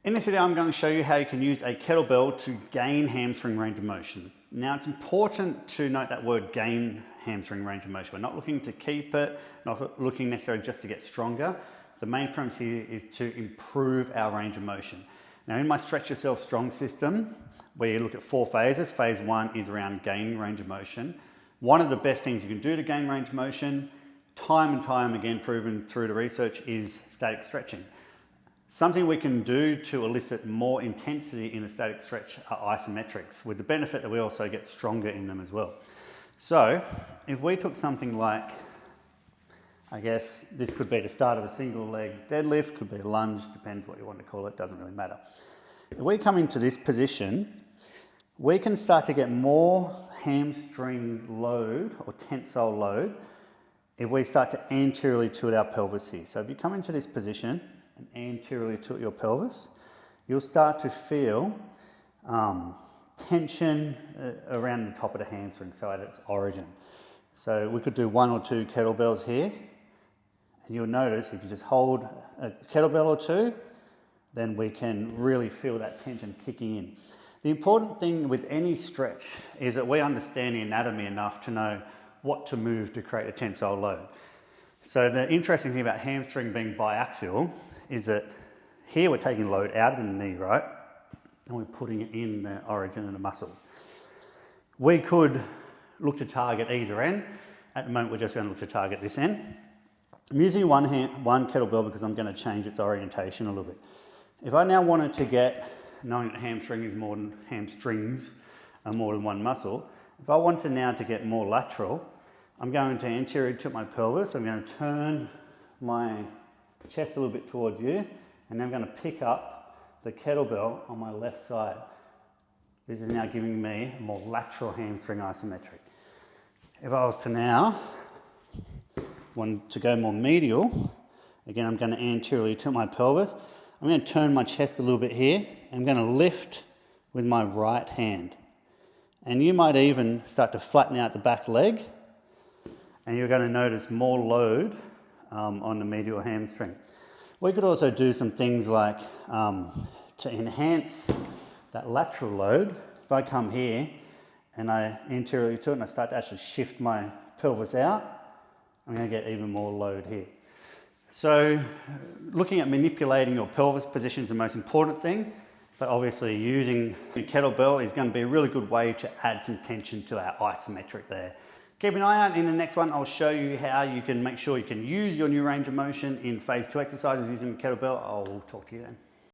In this video, I'm going to show you how you can use a kettlebell to gain hamstring range of motion. Now, it's important to note that word gain hamstring range of motion. We're not looking to keep it, not looking necessarily just to get stronger. The main premise here is to improve our range of motion. Now, in my Stretch Yourself Strong system, we look at 4 phases. Phase 1 is around gaining range of motion. One of the best things you can do to gain range of motion, time and time again proven through the research, is static stretching. Something we can do to elicit more intensity in a static stretch are isometrics, with the benefit that we also get stronger in them as well. So if we took something like, I guess this could be the start of a single leg deadlift, could be a lunge, depends what you want to call it, doesn't really matter. If we come into this position, we can start to get more hamstring load or tensile load if we start to anteriorly tilt our pelvis here. So if you come into this position and anteriorly tilt your pelvis, you'll start to feel tension around the top of the hamstring, so at its origin. So we could do 1 or 2 kettlebells here, and you'll notice if you just hold a kettlebell or 2, then we can really feel that tension kicking in. The important thing with any stretch is that we understand the anatomy enough to know what to move to create a tensile load. So the interesting thing about hamstring being biaxial is that here we're taking load out of the knee, right? And we're putting it in the origin of the muscle. We could look to target either end. At the moment, we're just going to look to target this end. I'm using one kettlebell because I'm going to change its orientation a little bit. If I now wanted to get, knowing that hamstrings are more than one muscle, if I wanted now to get more lateral, I'm going to anteriorly tilt my pelvis. I'm going to turn my chest a little bit towards you, and then I'm going to pick up the kettlebell on my left side. This is now giving me a more lateral hamstring isometric. If I was to now want to go more medial, again, I'm going to anteriorly tilt my pelvis. I'm going to turn my chest a little bit here. I'm going to lift with my right hand. And you might even start to flatten out the back leg, and you're going to notice more load on the medial hamstring. We could also do some things like to enhance that lateral load. If I come here and I anteriorly tilt and I start to actually shift my pelvis out, I'm going to get even more load here. So looking at manipulating your pelvis position is the most important thing, but obviously using the kettlebell is going to be a really good way to add some tension to our isometric there. Keep an eye out. In the next one, I'll show you how you can make sure you can use your new range of motion in phase 2 exercises using the kettlebell. I'll talk to you then.